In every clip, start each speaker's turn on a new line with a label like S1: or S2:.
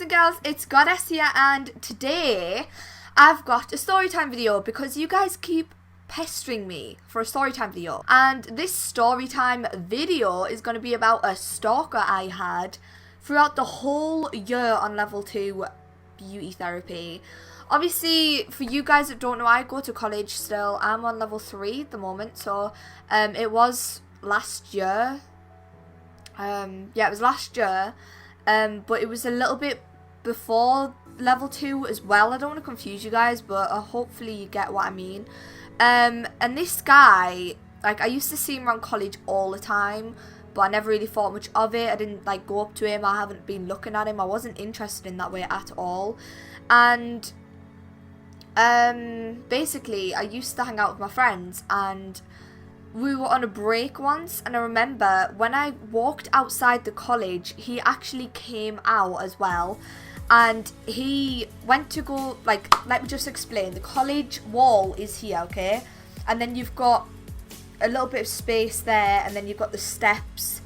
S1: and girls, it's Goddess here, and today I've got a storytime video because you guys keep pestering me for a storytime video. And this storytime video is going to be about a stalker I had throughout the whole year on level 2 beauty therapy. Obviously, for you guys that don't know, I go to college still. I'm on level 3 at the moment, so it was last year. Yeah, it was last year. But it was a little bit before level 2 as well. I don't want to confuse you guys, but hopefully you get what I mean. And this guy, like, I used to see him around college all the time, but I never really thought much of it. I didn't, like, go up to him. I haven't been looking at him. I wasn't interested in that way at all. And basically, I used to hang out with my friends, and we were on a break once, and I remember when I walked outside the college, he actually came out as well, and he went to go, like, let me just explain. The college wall is here, okay, and then you've got a little bit of space there, and then you've got the steps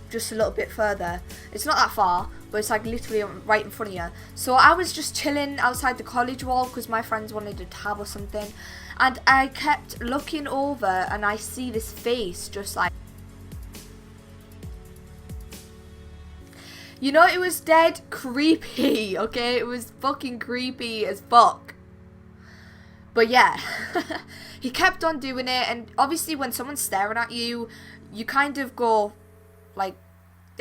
S1: just a little bit further. It's not that far, but it's like literally right in front of you. So I was just chilling outside the college wall because my friends wanted a tab or something, and I kept looking over, and I see this face just like, you know, it was dead creepy, okay? It was fucking creepy as fuck. But yeah, he kept on doing it, and obviously when someone's staring at you, you kind of go, like,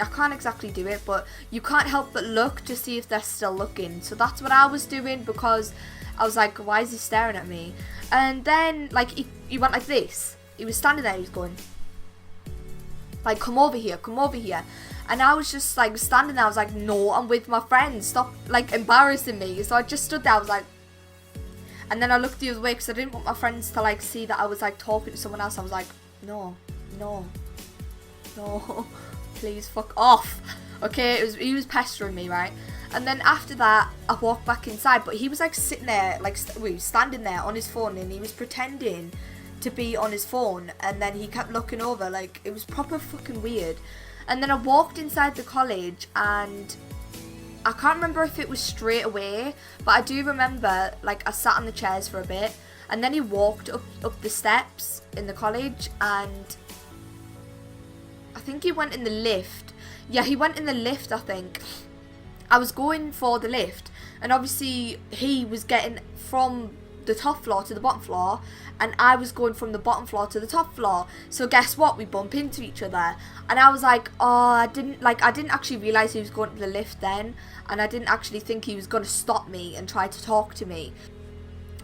S1: I can't exactly do it, but you can't help but look to see if they're still looking. So that's what I was doing, because I was like, why is he staring at me? And then, like, he went like this. He was standing there, he was going, like, come over here, come over here. And I was just, like, standing there. I was like, no, I'm with my friends. Stop, like, embarrassing me. So I just stood there. I was like, and then I looked the other way because I didn't want my friends to, like, see that I was, like, talking to someone else. I was like, no, no, no, please fuck off. Okay, he was pestering me, right? And then after that, I walked back inside, but he was, like, sitting there, like, he was standing there on his phone, and he was pretending to be on his phone, and then he kept looking over, like, it was proper fucking weird. And then I walked inside the college, and I can't remember if it was straight away, but I do remember, like, I sat on the chairs for a bit, and then he walked up the steps in the college, and I think he went in the lift. Yeah, he went in the lift, I think. I was going for the lift, and obviously he was getting from the top floor to the bottom floor, and I was going from the bottom floor to the top floor. So guess what? We bump into each other, and I was like, oh, I didn't actually realize he was going to the lift then, and I didn't actually think he was going to stop me and try to talk to me.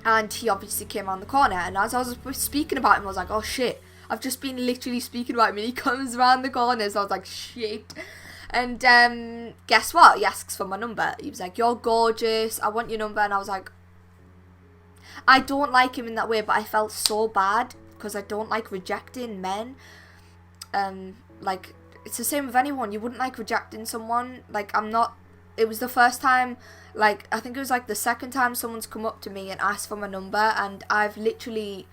S1: And he obviously came around the corner, and as I was speaking about him, I was like, oh shit, I've just been literally speaking about him, and he comes around the corner. So I was like, shit. And guess what? He asks for my number. He was like, you're gorgeous, I want your number. And I was like, I don't like him in that way, but I felt so bad because I don't like rejecting men. Like, it's the same with anyone. You wouldn't like rejecting someone. Like, it was the first time, like, I think it was like the second time someone's come up to me and asked for my number, and I've literally,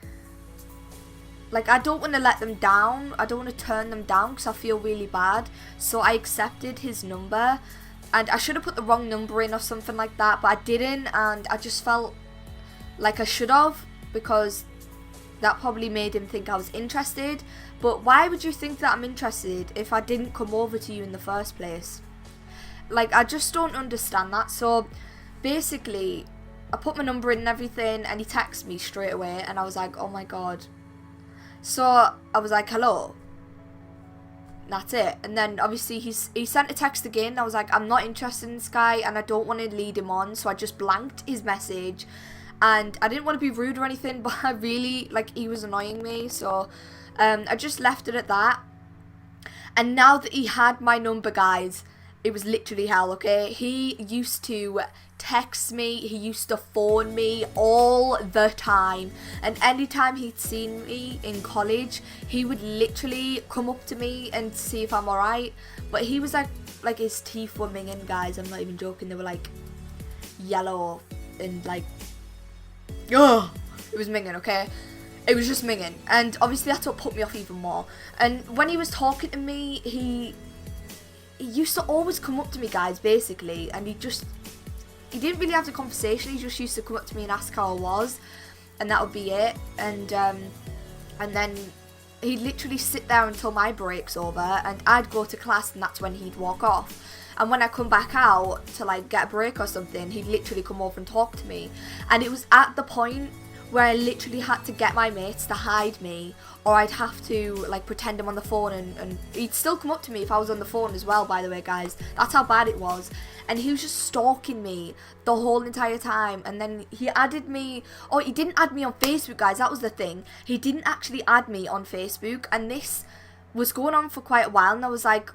S1: like, I don't want to let them down. I don't want to turn them down because I feel really bad. So I accepted his number, and I should have put the wrong number in or something like that, but I didn't, and I just felt like I should have, because that probably made him think I was interested. But why would you think that I'm interested if I didn't come over to you in the first place? Like, I just don't understand that. So basically, I put my number in and everything, and he texted me straight away, and I was like, oh my god. So I was like, hello. That's it. And then obviously he sent a text again. I was like, I'm not interested in this guy, and I don't want to lead him on. So I just blanked his message, and I didn't want to be rude or anything, but I really, like, he was annoying me. So I just left it at that. And now that he had my number, guys, it was literally hell, okay? He used to text me, he used to phone me all the time, and anytime he'd seen me in college, he would literally come up to me and see if I'm alright. But he was like his teeth were minging, guys, I'm not even joking. They were like yellow and like, ugh, it was minging, okay? It was just minging, and obviously that's what put me off even more. And when he was talking to me, he used to always come up to me, guys, basically, and he didn't really have the conversation. He just used to come up to me and ask how I was, and that would be it. And then he'd literally sit there until my break's over, and I'd go to class, and that's when he'd walk off. And when I come back out to like get a break or something, he'd literally come over and talk to me. And it was at the point where I literally had to get my mates to hide me, or I'd have to like pretend I'm on the phone, and he'd still come up to me if I was on the phone as well, by the way, guys. That's how bad it was. And he was just stalking me the whole entire time. And then he added me, or he didn't add me on Facebook, guys, that was the thing. He didn't actually add me on Facebook, and this was going on for quite a while, and I was like,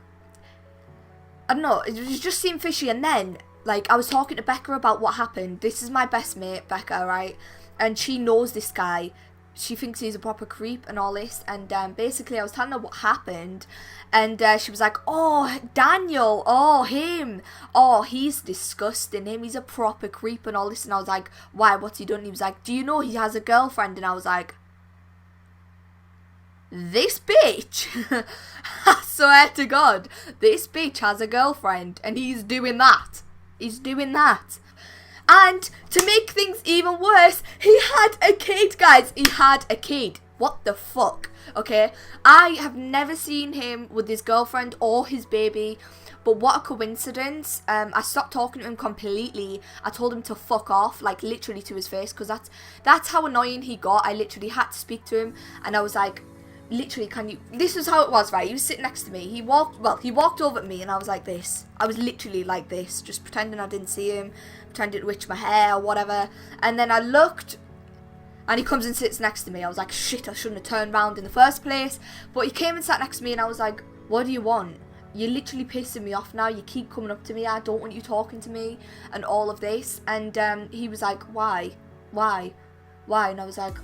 S1: I don't know, it just seemed fishy. And then, like, I was talking to Becca about what happened. This is my best mate, Becca, right? And she knows this guy. She thinks he's a proper creep and all this. And basically, I was telling her what happened. And she was like, oh, Daniel, oh, him. Oh, he's disgusting. He's a proper creep and all this. And I was like, why, what's he done? And he was like, do you know he has a girlfriend? And I was like, this bitch, I swear to God, this bitch has a girlfriend, and he's doing that. He's doing that. And to make things even worse, he had a kid, guys. He had a kid. What the fuck? Okay, I have never seen him with his girlfriend or his baby. But what a coincidence. I stopped talking to him completely. I told him to fuck off, like literally to his face, because that's how annoying he got. I literally had to speak to him, and I was like, literally, can you, this was how it was, right? He was sitting next to me. He walked over at me, and I was like this. I was literally like this, just pretending I didn't see him, pretending to witch my hair or whatever. And then I looked, and he comes and sits next to me. I was like, shit, I shouldn't have turned around in the first place. But he came and sat next to me, and I was like, what do you want? You're literally pissing me off now. You keep coming up to me. I don't want you talking to me and all of this. And he was like, why? And I was like,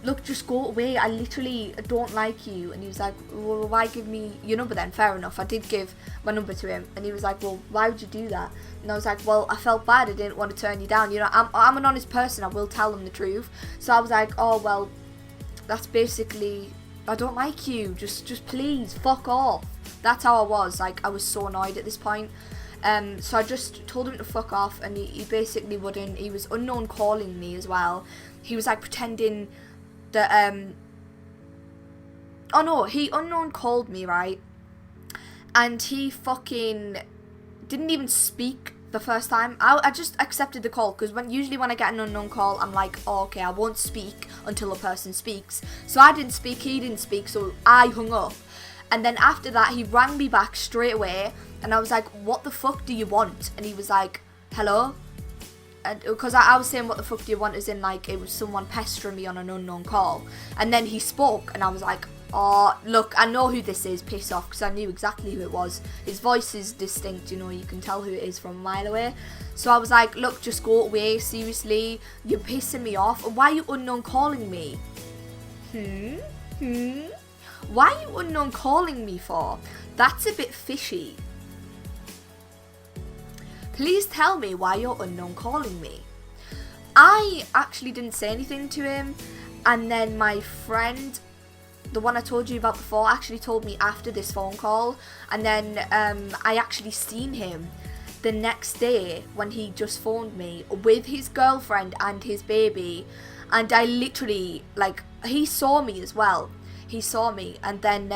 S1: look, just go away. I literally don't like you. And he was like, well, why give me your number then? Fair enough. I did give my number to him. And he was like, well, why would you do that? And I was like, well, I felt bad. I didn't want to turn you down. You know, I'm an honest person. I will tell them the truth. So I was like, oh, well, that's basically, I don't like you. Just please, fuck off. That's how I was. Like, I was so annoyed at this point. So I just told him to fuck off. And he basically wouldn't. He was unknown calling me as well. He was like pretending that, oh no, he unknown called me, right? And he fucking didn't even speak the first time. I just accepted the call, because usually when I get an unknown call, I'm like, oh, okay, I won't speak until a person speaks. So I didn't speak, he didn't speak, so I hung up. And then after that, he rang me back straight away, and I was like, what the fuck do you want? And he was like, hello? And because I was saying, what the fuck do you want, as in like it was someone pestering me on an unknown call. And then he spoke, and I was like, oh, look, I know who this is, piss off, because I knew exactly who it was. His voice is distinct, you know, you can tell who it is from a mile away. So I was like, look, just go away, seriously, you're pissing me off. Why are you unknown calling me? Why are you unknown calling me for? That's a bit fishy. Please tell me why you're unknown calling me. I actually didn't say anything to him, and then my friend, the one I told you about before, actually told me after this phone call. And then I actually seen him the next day when he just phoned me with his girlfriend and his baby. And I literally, like, he saw me as well. He saw me, and then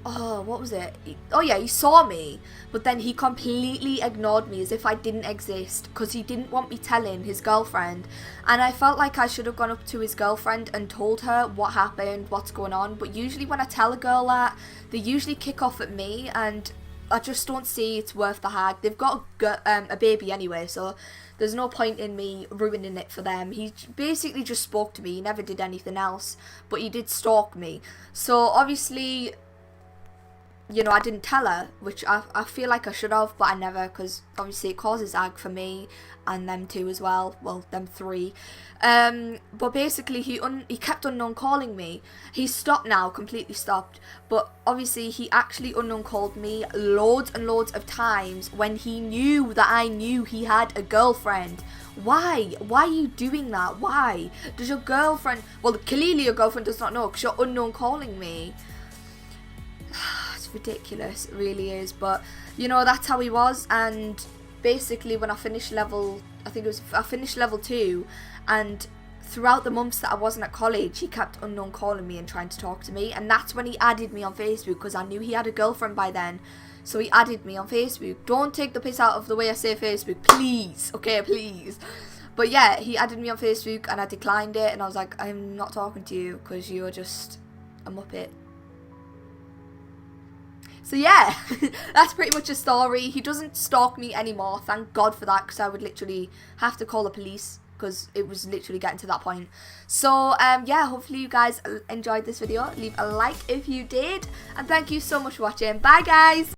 S1: oh, what was it? Oh yeah, he saw me, but then he completely ignored me as if I didn't exist, because he didn't want me telling his girlfriend. And I felt like I should have gone up to his girlfriend and told her what happened, what's going on. But usually when I tell a girl that, they usually kick off at me, and I just don't see it's worth the hag. They've got a baby anyway, so there's no point in me ruining it for them. He basically just spoke to me. He never did anything else, but he did stalk me. So obviously, you know, I didn't tell her, which I feel like I should have, but I never, because obviously it causes ag for me and them two as well. Well, them three. But basically he kept unknown calling me. He's stopped now, completely stopped. But obviously he actually unknown called me loads and loads of times when he knew that I knew he had a girlfriend. Why? Why are you doing that? Why? Does your girlfriend... Well, clearly your girlfriend does not know, because you're unknown calling me. ridiculous, it really is. But you know, that's how he was. And basically when I finished level, I finished level 2, and throughout the months that I wasn't at college, he kept unknown calling me and trying to talk to me. And that's when he added me on Facebook, because I knew he had a girlfriend by then. So he added me on Facebook. Don't take the piss out of the way I say Facebook, please. Okay, please. But yeah, he added me on Facebook and I declined it. And I was like, I'm not talking to you because you're just a muppet. So yeah, that's pretty much a story. He doesn't stalk me anymore. Thank God for that, because I would literally have to call the police, because it was literally getting to that point. So yeah, hopefully you guys enjoyed this video. Leave a like if you did, and thank you so much for watching. Bye guys.